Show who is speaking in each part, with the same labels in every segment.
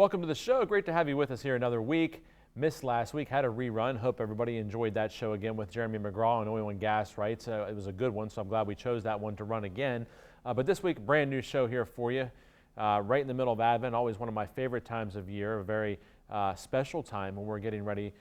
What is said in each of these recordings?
Speaker 1: Welcome to the show. Great to have you with us here another week. Missed last week, had a rerun. Hope everybody enjoyed that show again with Jeremy McGraw on oil and gas rights. It was a good one, so I'm glad we chose that one to run again. But this week, brand new show here for you, right in the middle of Advent, always one of my favorite times of year, a very special time when we're getting ready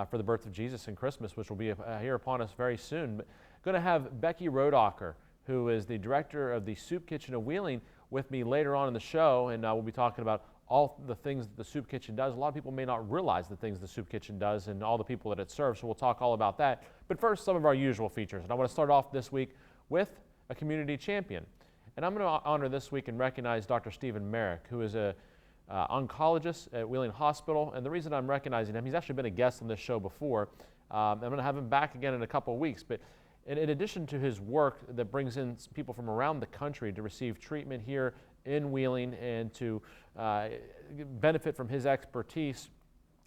Speaker 1: for the birth of Jesus and Christmas, which will be here upon us very soon. But going to have Becky Rodocker, who is the director of the Soup Kitchen of Wheeling, with me later on in the show, and we'll be talking about all the things that the Soup Kitchen does. A lot of people may not realize the things the Soup Kitchen does and all the people that it serves, so we'll talk all about that. But first, some of our usual features. And I want to start off this week with a community champion. And I'm going to honor this week and recognize Dr. Stephen Merrick, who is an oncologist at Wheeling Hospital. And the reason I'm recognizing him, he's actually been a guest on this show before. I'm going to have him back again in a couple of weeks. But in addition to his work that brings in people from around the country to receive treatment here in Wheeling and to benefit from his expertise,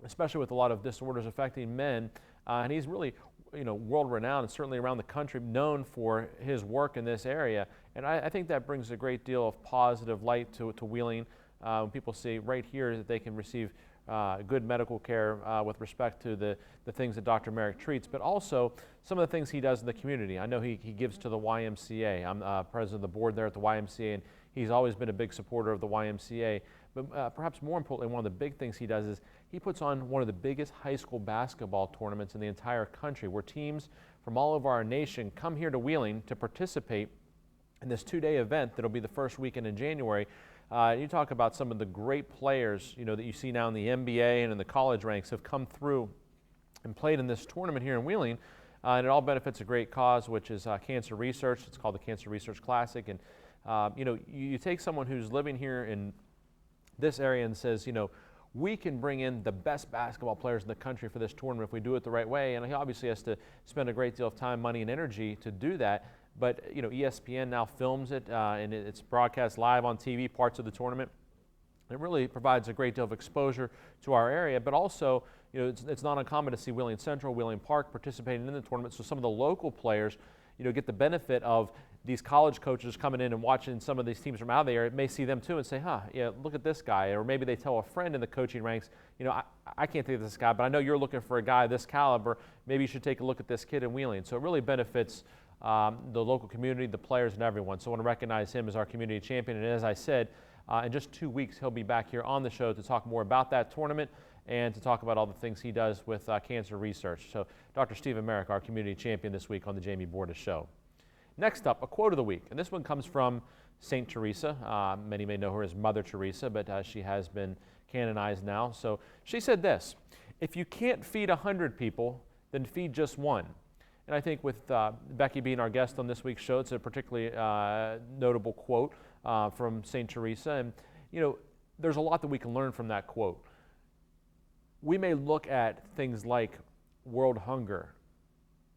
Speaker 1: especially with a lot of disorders affecting men. And he's really, world-renowned and certainly around the country known for his work in this area. And I think that brings a great deal of positive light to Wheeling when people see right here that they can receive good medical care with respect to the things that Dr. Merrick treats, but also some of the things he does in the community. I know he gives to the YMCA. I'm president of the board there at the YMCA, and he's always been a big supporter of the YMCA. But perhaps more importantly, one of the big things he does is he puts on one of the biggest high school basketball tournaments in the entire country, where teams from all over our nation come here to Wheeling to participate in this two-day event that'll be the first weekend in January. You talk about some of the great players, that you see now in the NBA and in the college ranks have come through and played in this tournament here in Wheeling, and it all benefits a great cause, which is cancer research. It's called the Cancer Research Classic, and you take someone who's living here in this area and says, we can bring in the best basketball players in the country for this tournament if we do it the right way, and he obviously has to spend a great deal of time, money, and energy to do that. But ESPN now films it, and it's broadcast live on TV, parts of the tournament. It really provides a great deal of exposure to our area, but also, it's not uncommon to see Wheeling Central, Wheeling Park participating in the tournament. So some of the local players, get the benefit of these college coaches coming in and watching some of these teams from out there. It may see them too and say, look at this guy. Or maybe they tell a friend in the coaching ranks, I can't think of this guy, but I know you're looking for a guy of this caliber. Maybe you should take a look at this kid in Wheeling. So it really benefits the local community, the players, and everyone. So I want to recognize him as our community champion. And as I said, in just 2 weeks, he'll be back here on the show to talk more about that tournament and to talk about all the things he does with cancer research. So Dr. Stephen Merrick, our community champion this week on the Jamie Bordas Show. Next up, a quote of the week. And this one comes from St. Teresa. Many may know her as Mother Teresa, but she has been canonized now. So she said this: if you can't feed 100 people, then feed just one. And I think with Becky being our guest on this week's show, it's a particularly notable quote from St. Teresa. And, there's a lot that we can learn from that quote. We may look at things like world hunger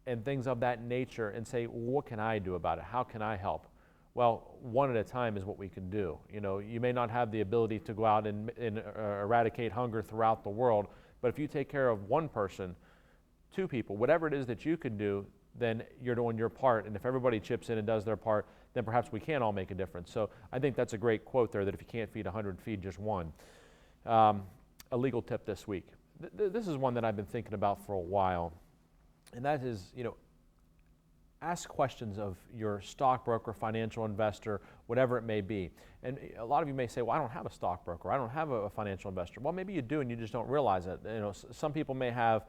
Speaker 1: and things of that nature and say, what can I do about it? How can I help? Well, one at a time is what we can do. You may not have the ability to go out and eradicate hunger throughout the world, but if you take care of one person, 2 people, whatever it is that you can do, then you're doing your part. And if everybody chips in and does their part, then perhaps we can all make a difference. So I think that's a great quote there, that if you can't feed 100, feed just one. A legal tip this week. This is one that I've been thinking about for a while. And that is, ask questions of your stockbroker, financial investor, whatever it may be. And a lot of you may say, well, I don't have a stockbroker. I don't have a financial investor. Well, maybe you do and you just don't realize it. Some people may have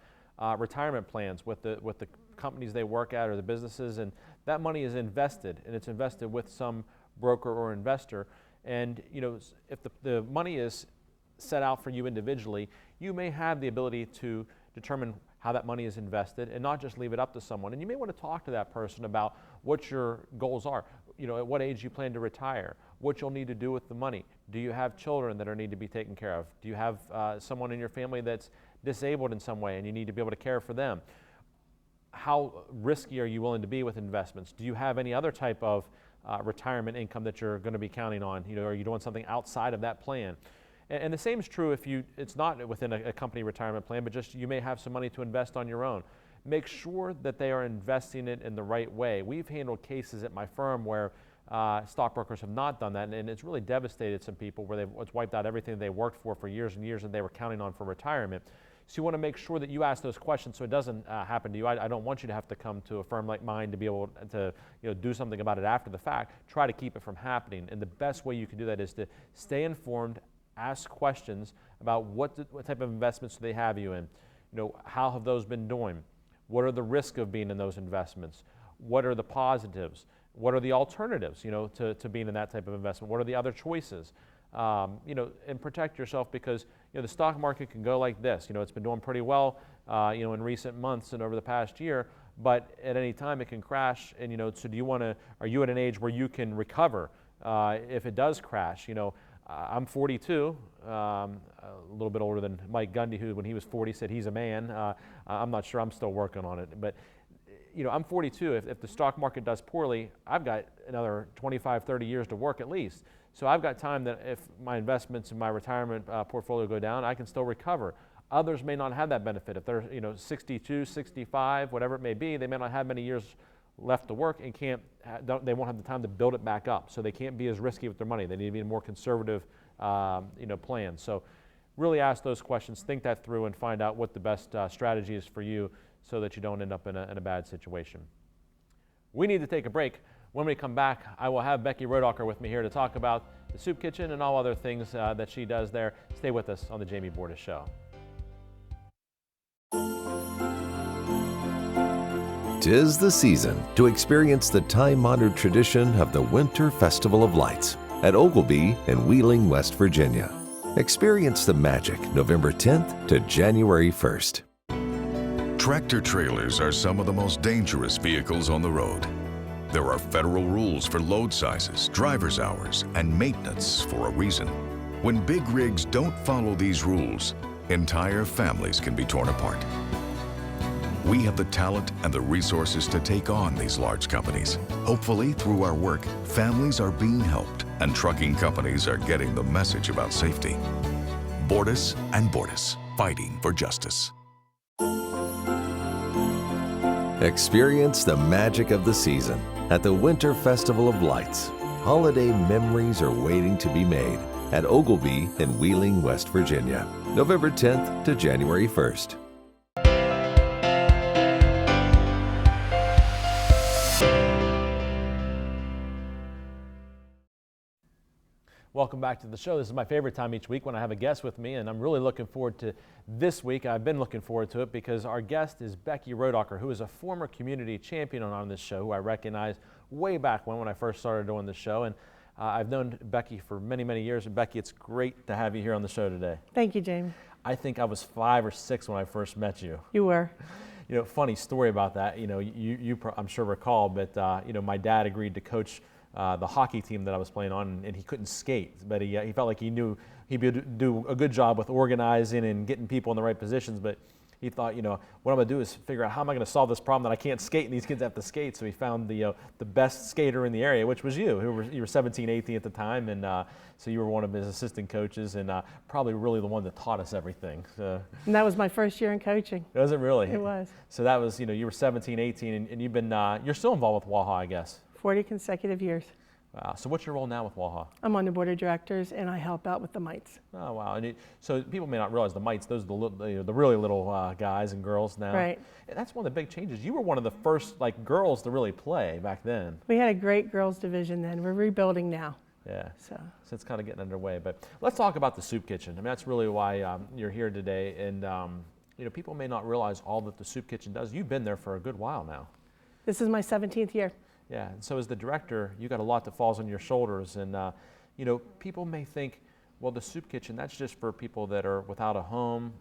Speaker 1: retirement plans with the companies they work at or the businesses, and that money is invested, and it's invested with some broker or investor. And if the money is set out for you individually, you may have the ability to determine how that money is invested and not just leave it up to someone. And you may want to talk to that person about what your goals are. At what age you plan to retire, what you'll need to do with the money. Do you have children that need to be taken care of? Do you have someone in your family that's disabled in some way and you need to be able to care for them? How risky are you willing to be with investments? Do you have any other type of retirement income that you're going to be counting on? Are you doing something outside of that plan? And the same is true if it's not within a company retirement plan, but just you may have some money to invest on your own. Make sure that they are investing it in the right way. We've handled cases at my firm where Stockbrokers have not done that, and it's really devastated some people where it's wiped out everything they worked for years and years and they were counting on for retirement. So you want to make sure that you ask those questions so it doesn't happen to you. I don't want you to have to come to a firm like mine to be able to do something about it after the fact. Try to keep it from happening, and the best way you can do that is to stay informed, ask questions about what type of investments do they have you in. How have those been doing? What are the risks of being in those investments? What are the positives? What are the alternatives, to being in that type of investment? What are the other choices? And protect yourself because, the stock market can go like this. It's been doing pretty well, in recent months and over the past year, but at any time it can crash. And, so are you at an age where you can recover if it does crash? I'm 42, a little bit older than Mike Gundy, who when he was 40 said he's a man. I'm not sure, I'm still working on it, but I'm 42. If the stock market does poorly, I've got another 25, 30 years to work at least. So I've got time that if my investments in my retirement portfolio go down, I can still recover. Others may not have that benefit. If they're 62, 65, whatever it may be, they may not have many years left to work and they won't have the time to build it back up. So they can't be as risky with their money. They need to be a more conservative plan. So really ask those questions, think that through, and find out what the best strategy is for you so that you don't end up in a bad situation. We need to take a break. When we come back, I will have Becky Rodocker with me here to talk about the soup kitchen and all other things that she does there. Stay with us on the Jamie Bordas Show.
Speaker 2: 'Tis the season to experience the time-honored tradition of the Winter Festival of Lights at Oglebay in Wheeling, West Virginia. Experience the magic November 10th to January 1st.
Speaker 3: Tractor trailers are some of the most dangerous vehicles on the road. There are federal rules for load sizes, driver's hours, and maintenance for a reason. When big rigs don't follow these rules, entire families can be torn apart. We have the talent and the resources to take on these large companies. Hopefully, through our work, families are being helped and trucking companies are getting the message about safety. Bordas and Bordas, fighting for justice.
Speaker 2: Experience the magic of the season at the Winter Festival of Lights. Holiday memories are waiting to be made at Oglebay in Wheeling, West Virginia, November 10th to January 1st.
Speaker 1: Welcome back to the show. This is my favorite time each week when I have a guest with me, and I'm really looking forward to this week. I've been looking forward to it because our guest is Becky Rodocker, who is a former community champion on this show, who I recognized way back when I first started doing the show. And I've known Becky for many, many years. And Becky, it's great to have you here on the show today.
Speaker 4: Thank you, Jamie.
Speaker 1: I think I was 5 or 6 when I first met you.
Speaker 4: You were.
Speaker 1: Funny story about that. You I'm sure recall, but my dad agreed to coach the hockey team that I was playing on, and he couldn't skate, but he felt like he knew he'd do a good job with organizing and getting people in the right positions, but he thought, what I'm going to do is figure out how am I going to solve this problem that I can't skate and these kids have to skate. So he found the best skater in the area, which was you. You were 17, 18 at the time, and so you were one of his assistant coaches and probably really the one that taught us everything. So,
Speaker 4: and that was my first year in coaching.
Speaker 1: Was it really?
Speaker 4: It was.
Speaker 1: So that was, you were 17, 18, and you've been, you're still involved with Waha, I guess.
Speaker 4: 40 consecutive years.
Speaker 1: Wow. So what's your role now with Waha?
Speaker 4: I'm on the board of directors, and I help out with the mites.
Speaker 1: Oh, wow. And so people may not realize the mites, those are the really little guys and girls now.
Speaker 4: Right.
Speaker 1: And that's one of the big changes. You were one of the first girls to really play back then.
Speaker 4: We had a great girls division then. We're rebuilding now.
Speaker 1: Yeah. So it's kind of getting underway. But let's talk about the soup kitchen. I mean, that's really why you're here today. And, people may not realize all that the soup kitchen does. You've been there for a good while now.
Speaker 4: This is my 17th year.
Speaker 1: Yeah, and so as the director, you got a lot that falls on your shoulders, and people may think, well, the soup kitchen, that's just for people that are without a home,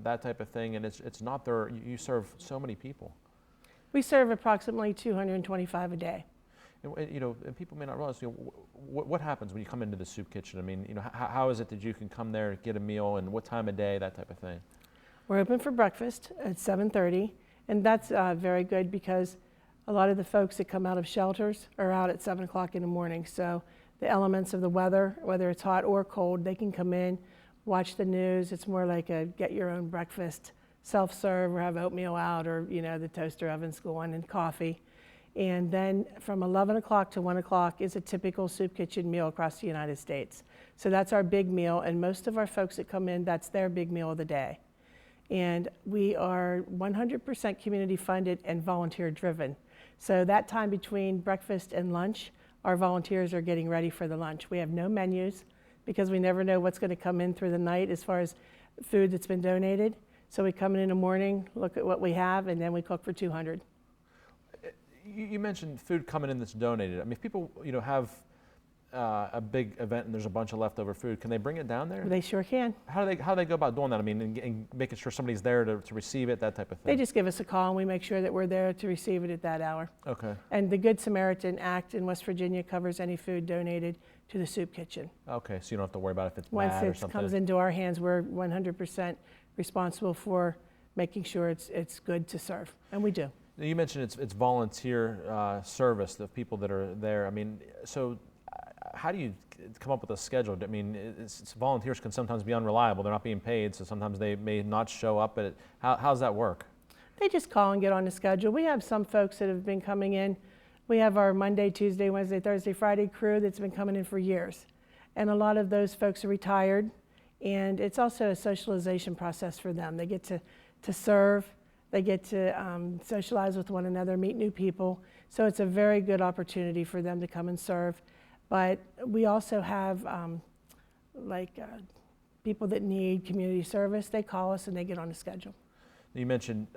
Speaker 1: that type of thing, and it's not there. You serve so many people.
Speaker 4: We serve approximately 225 a day.
Speaker 1: And people may not realize, what happens when you come into the soup kitchen? I mean, how is it that you can come there, get a meal, and what time of day, that type of thing?
Speaker 4: We're open for breakfast at 7:30, and that's very good because a lot of the folks that come out of shelters are out at 7 o'clock in the morning. So the elements of the weather, whether it's hot or cold, they can come in, watch the news. It's more like a get your own breakfast, self-serve, or have oatmeal out, or the toaster ovens going, and coffee. And then from 11 o'clock to 1 o'clock is a typical soup kitchen meal across the United States. So that's our big meal, and most of our folks that come in, that's their big meal of the day. And we are 100% community funded and volunteer driven. So that time between breakfast and lunch, our volunteers are getting ready for the lunch. We have no menus because we never know what's going to come in through the night as far as food that's been donated. So we come in the morning, look at what we have, and then we cook for 200.
Speaker 1: You mentioned food coming in that's donated. I mean, if people, have a big event and there's a bunch of leftover food, can they bring it down there?
Speaker 4: They sure can.
Speaker 1: How do they go about doing that? I mean, and making sure somebody's there to receive it, that type of thing.
Speaker 4: They just give us a call and we make sure that we're there to receive it at that hour.
Speaker 1: Okay.
Speaker 4: And the Good Samaritan Act in West Virginia covers any food donated to the soup kitchen.
Speaker 1: Okay, so you don't have to worry about if it's
Speaker 4: Once
Speaker 1: bad or
Speaker 4: it
Speaker 1: something.
Speaker 4: comes into our hands, we're 100% responsible for making sure it's good to serve, and we do.
Speaker 1: You mentioned it's volunteer service, the people that are there. I mean, so how do you come up with a schedule? I mean, it's volunteers can sometimes be unreliable. They're not being paid, so sometimes they may not show up. But how's that work?
Speaker 4: They just call and get on the schedule. We have some folks that have been coming in. We have our Monday, Tuesday, Wednesday, Thursday, Friday crew that's been coming in for years. And a lot of those folks are retired, and it's also a socialization process for them. They get to serve. They get to socialize with one another, meet new people. So it's a very good opportunity for them to come and serve. But we also have people that need community service. They call us and they get on the schedule.
Speaker 1: You mentioned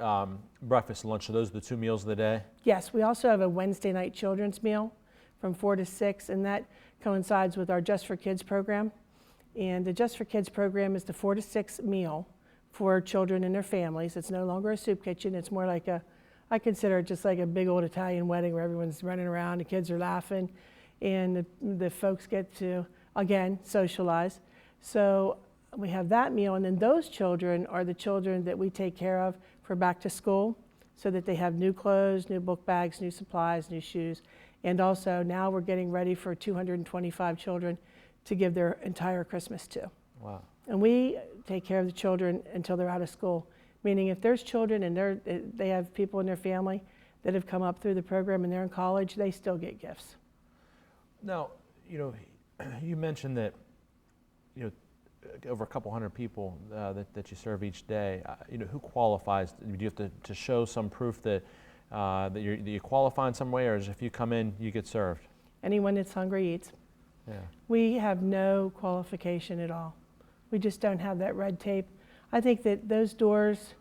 Speaker 1: breakfast and lunch. So those are the two meals of the day?
Speaker 4: Yes, we also have a Wednesday night children's meal from 4 to 6, and that coincides with our Just for Kids program. And the Just for Kids program is the 4 to 6 meal for children and their families. It's no longer a soup kitchen. It's more like I consider it just like a big old Italian wedding where everyone's running around, the kids are laughing, and the folks get to, again, socialize. So we have that meal, and then those children are the children that we take care of for back to school so that they have new clothes, new book bags, new supplies, new shoes. And also now we're getting ready for 225 children to give their entire Christmas to.
Speaker 1: Wow.
Speaker 4: And we take care of the children until they're out of school, meaning if there's children and they have people in their family that have come up through the program and they're in college, they still get gifts.
Speaker 1: Now, you mentioned that, over a couple hundred people that you serve each day. Who qualifies? Do you have to show some proof that you qualify in some way, or is if you come in, you get served?
Speaker 4: Anyone that's hungry eats.
Speaker 1: Yeah.
Speaker 4: We have no qualification at all. We just don't have that red tape. I think that those doors,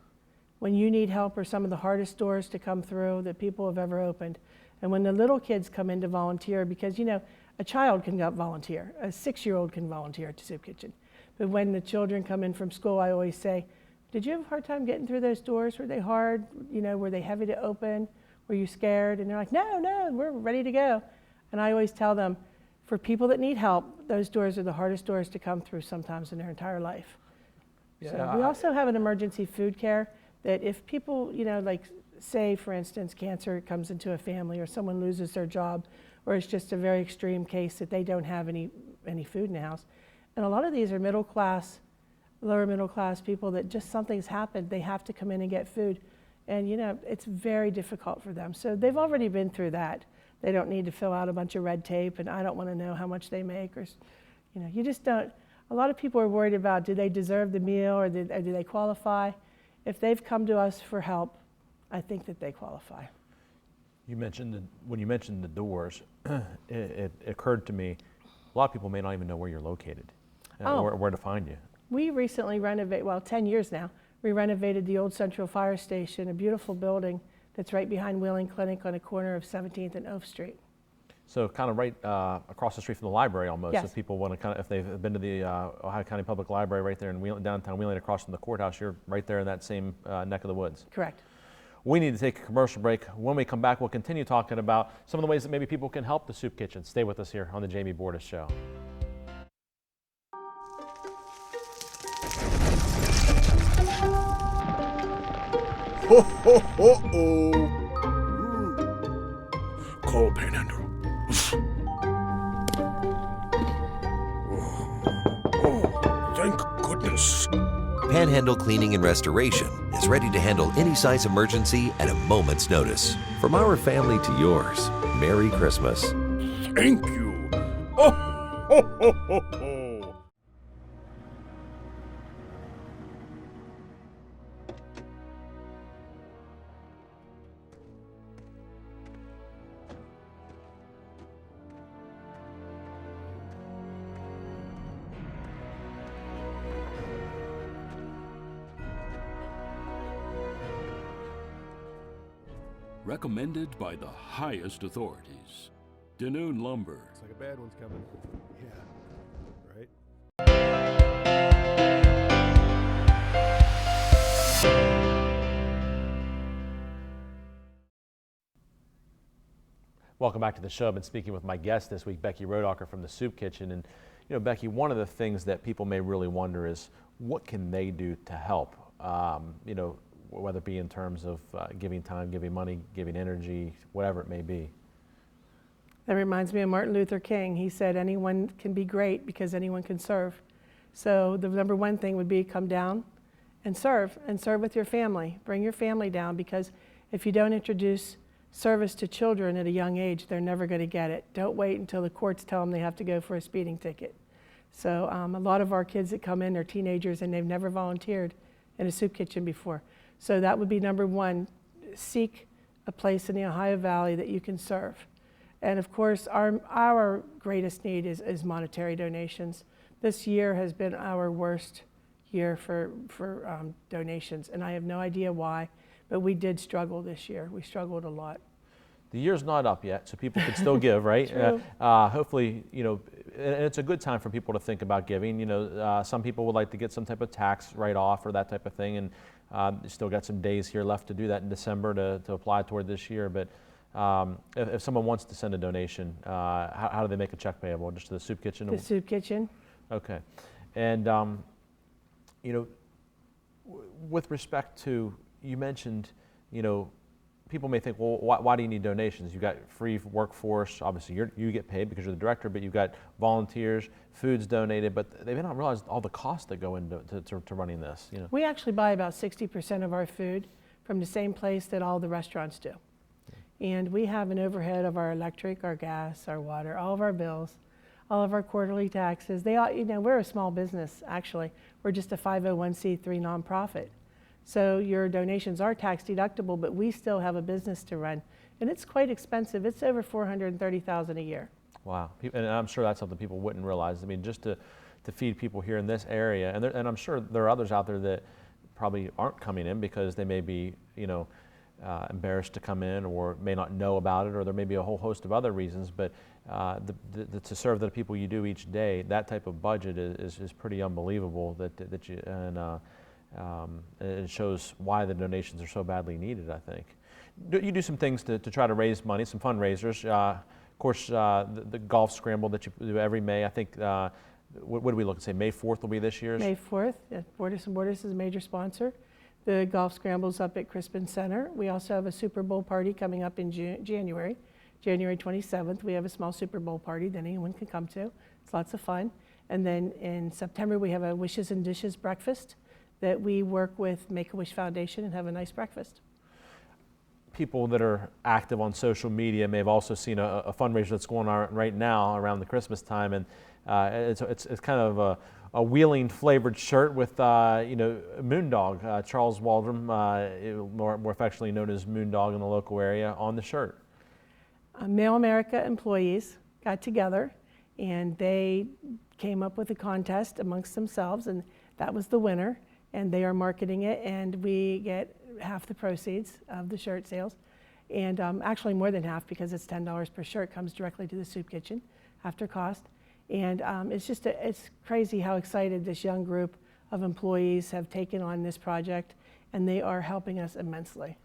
Speaker 4: when you need help, are some of the hardest doors to come through that people have ever opened. And when the little kids come in to volunteer, because a child can volunteer, a 6-year-old can volunteer at the soup kitchen. But when the children come in from school, I always say, did you have a hard time getting through those doors? Were they hard? Were they heavy to open? Were you scared? And they're like, no, we're ready to go. And I always tell them, for people that need help, those doors are the hardest doors to come through sometimes in their entire life.
Speaker 1: Yeah,
Speaker 4: So we also have an emergency food care that if people, say, for instance, cancer comes into a family or someone loses their job, or it's just a very extreme case that they don't have any food in the house. And a lot of these are middle class, lower middle class people that just something's happened, they have to come in and get food. And it's very difficult for them. So they've already been through that. They don't need to fill out a bunch of red tape, and I don't want to know how much they make, or you just don't. A lot of people are worried about, do they deserve the meal, or do they qualify? If they've come to us for help, I think that they qualify.
Speaker 1: When you mentioned the doors, it occurred to me, a lot of people may not even know where you're located, or where to find you.
Speaker 4: We recently renovated, 10 years now, we renovated the old Central Fire Station, a beautiful building that's right behind Wheeling Clinic on the corner of 17th and Oak Street.
Speaker 1: So kind of right across the street from the library almost.
Speaker 4: Yes.
Speaker 1: If people want to if they've been to the Ohio County Public Library right there in downtown Wheeling across from the courthouse, you're right there in that same neck of the woods.
Speaker 4: Correct.
Speaker 1: We need to take a commercial break. When we come back, we'll continue talking about some of the ways that maybe people can help the soup kitchen. Stay with us here on the Jamie Bordas Show.
Speaker 5: Ho, ho, ho, ho. Call Panhandle. Oh, thank goodness.
Speaker 2: Panhandle Cleaning and Restoration is ready to handle any size emergency at a moment's notice. From our family to yours, Merry Christmas.
Speaker 5: Thank you. Oh, ho, ho, ho, ho.
Speaker 6: Recommended by the highest authorities. Danoon Lumber.
Speaker 5: Looks like a bad one's coming. Yeah. Right?
Speaker 1: Welcome back to the show. I've been speaking with my guest this week, Becky Rodocker from the Soup Kitchen. And, you know, Becky, one of the things that people may really wonder is what can they do to help? You know, whether it be in terms of giving time, giving money, giving energy, whatever it may be.
Speaker 4: That reminds me of Martin Luther King. He said anyone can be great because anyone can serve. So the number one thing would be come down and serve with your family. Bring your family down, because if you don't introduce service to children at a young age, they're never going to get it. Don't wait until the courts tell them they have to go for a speeding ticket. So a lot of our kids that come in are teenagers and they've never volunteered in a soup kitchen before. So that would be number one. Seek a place in the Ohio Valley that you can serve. And of course, our greatest need is monetary donations. This year has been our worst year for donations, and I have no idea why, but we did struggle this year. We struggled a lot.
Speaker 1: The year's not up yet, so people can still give, right?
Speaker 4: True.
Speaker 1: Hopefully, you know, and it's a good time for people to think about giving. You know, some people would like to get some type of tax write-off or that type of thing, and you still got some days here left to do that in December to apply toward this year. But if someone wants to send a donation, how do they make a check payable? Just to the Soup Kitchen?
Speaker 4: The Soup Kitchen.
Speaker 1: Okay. And, you know, with respect to, you mentioned, you know, people may think, well, why do you need donations? You've got free workforce. Obviously, you get paid because you're the director, but you've got volunteers, food's donated, but they may not realize all the costs that go into to running this. You know.
Speaker 4: We actually buy about 60% of our food from the same place that all the restaurants do. And we have an overhead of our electric, our gas, our water, all of our bills, all of our quarterly taxes. They all, you know, we're a small business, actually. We're just a 501c3 nonprofit. So your donations are tax deductible, but we still have a business to run. And it's quite expensive. It's over $430,000 a year.
Speaker 1: Wow. And I'm sure that's something people wouldn't realize. I mean, just to feed people here in this area, and I'm sure there are others out there that probably aren't coming in because they may be, you know, embarrassed to come in or may not know about it, or there may be a whole host of other reasons, but to serve the people you do each day, that type of budget is pretty unbelievable that you, and it shows why the donations are so badly needed, I think. You do some things to try to raise money, some fundraisers. Of course, the golf scramble that you do every May, I think, what do we look at, say May 4th will be this year's? May
Speaker 4: 4th, yeah, Bordas is a major sponsor. The golf scramble's up at Crispin Center. We also have a Super Bowl party coming up in January 27th. We have a small Super Bowl party that anyone can come to. It's lots of fun. And then in September, we have a Wishes and Dishes breakfast that we work with Make-A-Wish Foundation and have a nice breakfast.
Speaker 1: People that are active on social media may have also seen a fundraiser that's going on right now around the Christmas time, and it's kind of a Wheeling flavored shirt with you know, Moondog, Charles Waldron, more affectionately known as Moondog in the local area, on the shirt.
Speaker 4: Mail America employees got together and they came up with a contest amongst themselves, and that was the winner, and they are marketing it, and we get half the proceeds of the shirt sales, and actually more than half, because it's $10 per shirt, comes directly to the Soup Kitchen after cost. And it's crazy how excited this young group of employees have taken on this project, and they are helping us immensely.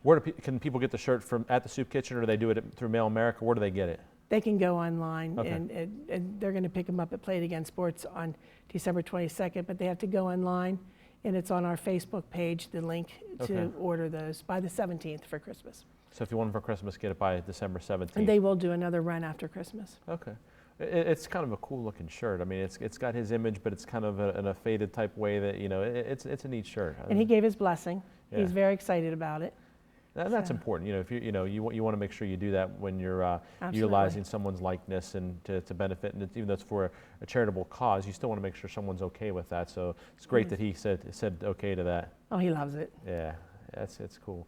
Speaker 1: Where can people get the shirt from at the Soup Kitchen, or do they do it through Mail America? Where do they get it?
Speaker 4: They can go online,
Speaker 1: okay.
Speaker 4: and they're going to pick them up at Play It Again Sports on December 22nd, but they have to go online, and it's on our Facebook page, the link to order those by the 17th for Christmas.
Speaker 1: So if you want them for Christmas, get it by December 17th.
Speaker 4: And they will do another run after Christmas.
Speaker 1: Okay. It's kind of a cool looking shirt. I mean, it's got his image, but it's kind of in a faded type way that, you know, it's a neat shirt.
Speaker 4: And he gave his blessing.
Speaker 1: Yeah.
Speaker 4: He's very excited about it.
Speaker 1: And that's important. You know, if you want to make sure you do that when you're utilizing someone's likeness and to benefit, and even though it's for a charitable cause, you still want to make sure someone's okay with that. So it's great that he said okay to that.
Speaker 4: Oh, he loves it.
Speaker 1: Yeah, it's cool.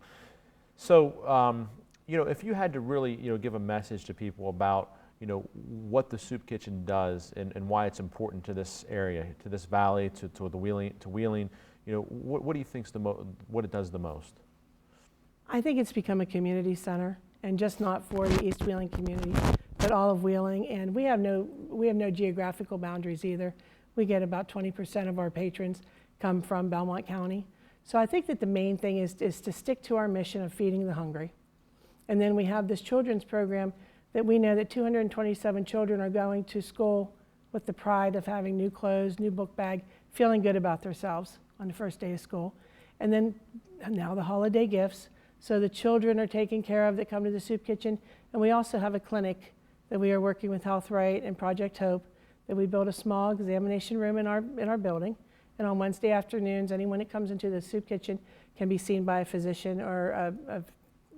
Speaker 1: So you know, if you had to really, you know, give a message to people about, you know, what the soup kitchen does and why it's important to this area, to this valley, to Wheeling, you know, what do you think's what it does the most?
Speaker 4: I think it's become a community center, and just not for the East Wheeling community, but all of Wheeling. And we have no geographical boundaries either. We get about 20% of our patrons come from Belmont County. So I think that the main thing is to stick to our mission of feeding the hungry. And then we have this children's program that we know that 227 children are going to school with the pride of having new clothes, new book bag, feeling good about themselves on the first day of school. And then now the holiday gifts. So the children are taken care of that come to the soup kitchen. And we also have a clinic that we are working with Health Right and Project Hope, that we built a small examination room in our building. And on Wednesday afternoons, anyone that comes into the soup kitchen can be seen by a physician or a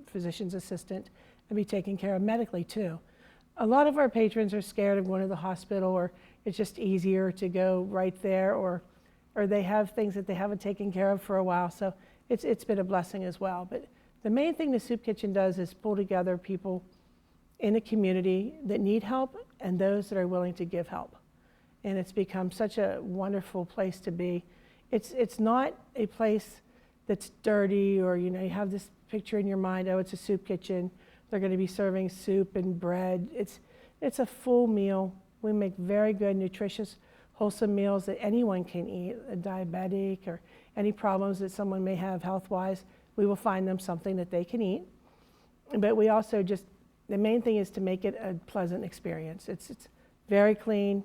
Speaker 4: physician's assistant and be taken care of medically too. A lot of our patrons are scared of going to the hospital, or it's just easier to go right there, or they have things that they haven't taken care of for a while. So it's been a blessing as well. But the main thing the soup kitchen does is pull together people in a community that need help and those that are willing to give help. And it's become such a wonderful place to be. It's not a place that's dirty, or, you know, you have this picture in your mind, oh, it's a soup kitchen. They're going to be serving soup and bread. It's a full meal. We make very good, nutritious, wholesome meals that anyone can eat, a diabetic or any problems that someone may have health-wise. We will find them something that they can eat. But we also the main thing is to make it a pleasant experience. It's very clean,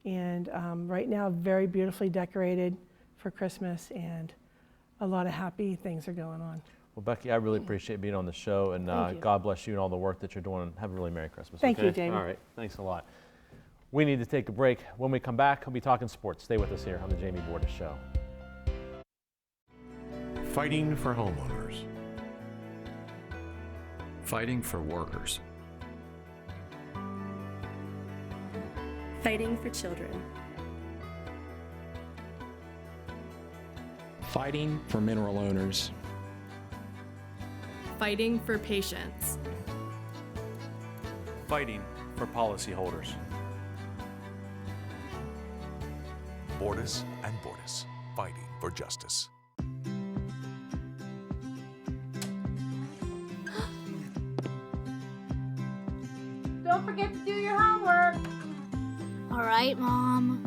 Speaker 4: and right now very beautifully decorated for Christmas, and a lot of happy things are going on.
Speaker 1: Well, Becky, I really appreciate being on the show, and God bless you and all the work that you're doing. Have a really Merry Christmas.
Speaker 4: Thank you, Jamie.
Speaker 1: All right, thanks a lot. We need to take a break. When we come back, we'll be talking sports. Stay with us here on the Jamie Bordas Show.
Speaker 5: Fighting for homeowners.
Speaker 7: Fighting for workers.
Speaker 8: Fighting for children.
Speaker 7: Fighting for mineral owners.
Speaker 8: Fighting for patients.
Speaker 9: Fighting for policyholders.
Speaker 3: Bordas and Bordas, fighting for justice.
Speaker 10: Don't forget to do your homework.
Speaker 11: All right, Mom.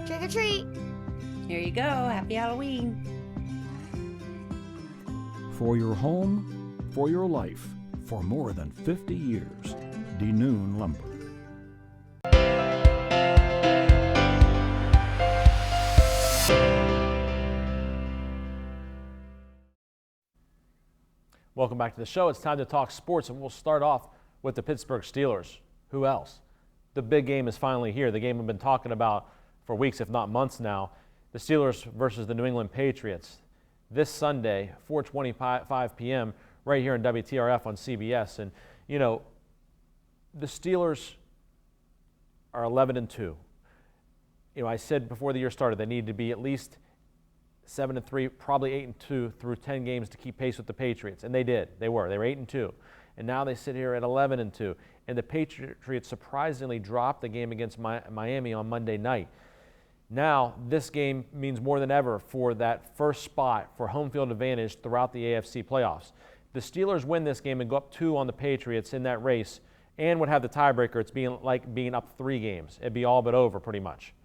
Speaker 11: Trick or treat.
Speaker 10: Here you go. Happy Halloween.
Speaker 6: For your home, for your life, for more than 50 years. Denoon Lumber.
Speaker 1: Welcome back to the show. It's time to talk sports, and we'll start off with the Pittsburgh Steelers. Who else? The big game is finally here. The game we've been talking about for weeks, if not months now. The Steelers versus the New England Patriots. This Sunday, 4:25 p.m., right here on WTRF on CBS. And, you know, the Steelers are 11-2. You know, I said before the year started they need to be at least 7-3, probably 8-2 through 10 games to keep pace with the Patriots, and they did. They were 8-2, and now they sit here at 11-2. And the Patriots surprisingly dropped the game against Miami on Monday night. Now this game means more than ever for that first spot for home field advantage throughout the AFC playoffs. The Steelers win this game and go up 2 on the Patriots in that race, and would have the tiebreaker. It's like being up 3 games. It'd be all but over pretty much.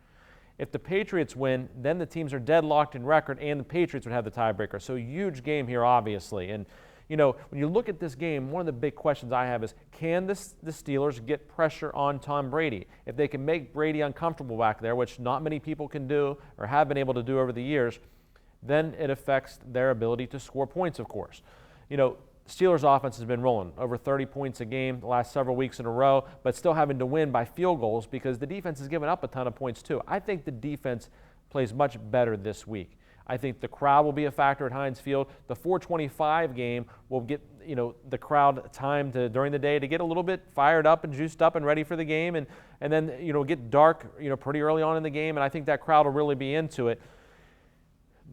Speaker 1: If the Patriots win, then the teams are deadlocked in record, and the Patriots would have the tiebreaker. So huge game here, obviously. And, you know, when you look at this game, one of the big questions I have is, can the Steelers get pressure on Tom Brady? If they can make Brady uncomfortable back there, which not many people can do or have been able to do over the years, then it affects their ability to score points, of course. You know, Steelers offense has been rolling over 30 points a game the last several weeks in a row, but still having to win by field goals because the defense has given up a ton of points too. I think the defense plays much better this week. I think the crowd will be a factor at Heinz Field. The 425 game will get, you know, the crowd time to during the day to get a little bit fired up and juiced up and ready for the game, and then, you know, get dark, you know, pretty early on in the game, and I think that crowd will really be into it.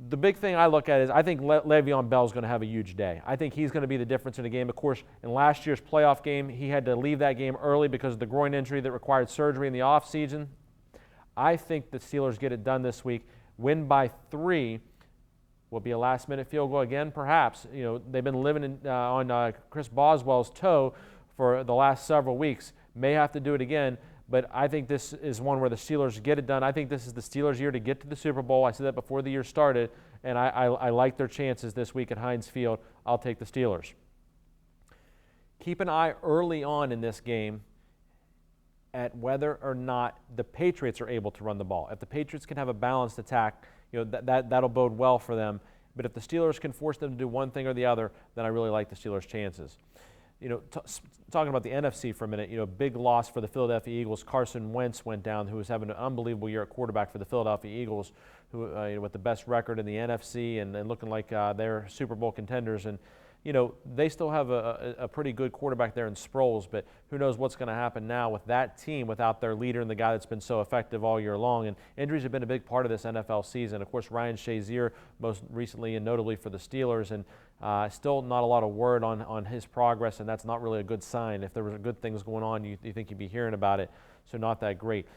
Speaker 1: The big thing I look at is I think Le'Veon Bell is going to have a huge day. I think he's going to be the difference in the game. Of course, in last year's playoff game, he had to leave that game early because of the groin injury that required surgery in the offseason. I think the Steelers get it done this week. Win by 3. Will be a last-minute field goal again, perhaps. You know, they've been living on Chris Boswell's toe for the last several weeks. May have to do it again, but I think this is one where the Steelers get it done. I think this is the Steelers' year to get to the Super Bowl. I said that before the year started, and I like their chances this week at Heinz Field. I'll take the Steelers. Keep an eye early on in this game at whether or not the Patriots are able to run the ball. If the Patriots can have a balanced attack, you know, that'll bode well for them. But if the Steelers can force them to do one thing or the other, then I really like the Steelers' chances. You know, talking about the NFC for a minute, you know, big loss for the Philadelphia Eagles. Carson Wentz went down, who was having an unbelievable year at quarterback for the Philadelphia Eagles, who you know, with the best record in the NFC and looking like they're Super Bowl contenders. And you know, they still have a pretty good quarterback there in Sproles, but who knows what's going to happen now with that team without their leader and the guy that's been so effective all year long. And injuries have been a big part of this NFL season. Of course, Ryan Shazier most recently and notably for the Steelers, and still not a lot of word on his progress, and that's not really a good sign. If there were good things going on, you think you'd be hearing about it, so not that great.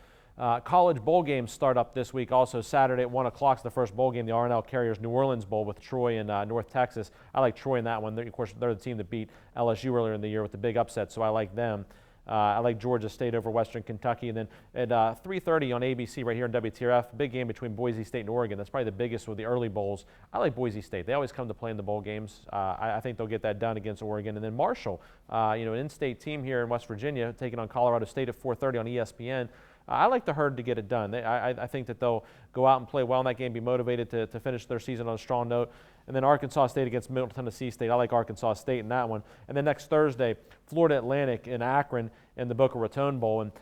Speaker 1: College bowl games start up this week. Also Saturday at 1 o'clock is the first bowl game, the R+L Carriers New Orleans Bowl with Troy and North Texas. I like Troy in that one. Of course, they're the team that beat LSU earlier in the year with the big upset, so I like them. I like Georgia State over Western Kentucky. And then at 3:30 on ABC right here in WTRF, big game between Boise State and Oregon. That's probably the biggest of the early bowls. I like Boise State. They always come to play in the bowl games. I think they'll get that done against Oregon. And then Marshall, you know, an in-state team here in West Virginia, taking on Colorado State at 4:30 on ESPN. I like the Herd to get it done. I think that they'll go out and play well in that game, be motivated to finish their season on a strong note. And then Arkansas State against Middle Tennessee State. I like Arkansas State in that one. And then next Thursday, Florida Atlantic in Akron in the Boca Raton Bowl. And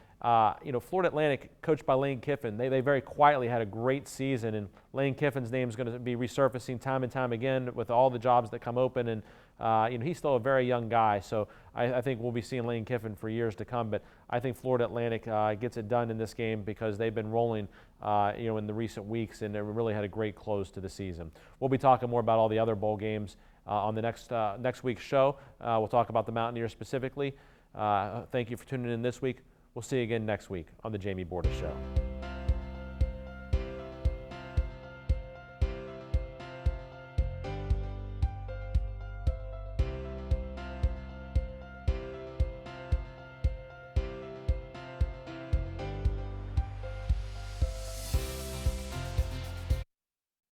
Speaker 1: you know, Florida Atlantic, coached by Lane Kiffin, they very quietly had a great season, and Lane Kiffin's name is going to be resurfacing time and time again with all the jobs that come open. And you know, he's still a very young guy, so I think we'll be seeing Lane Kiffin for years to come. But I think Florida Atlantic gets it done in this game because they've been rolling, you know, in the recent weeks, and they really had a great close to the season. We'll be talking more about all the other bowl games on the next week's show. We'll talk about the Mountaineers specifically. Thank you for tuning in this week. We'll see you again next week on the Jamie Bordas Show.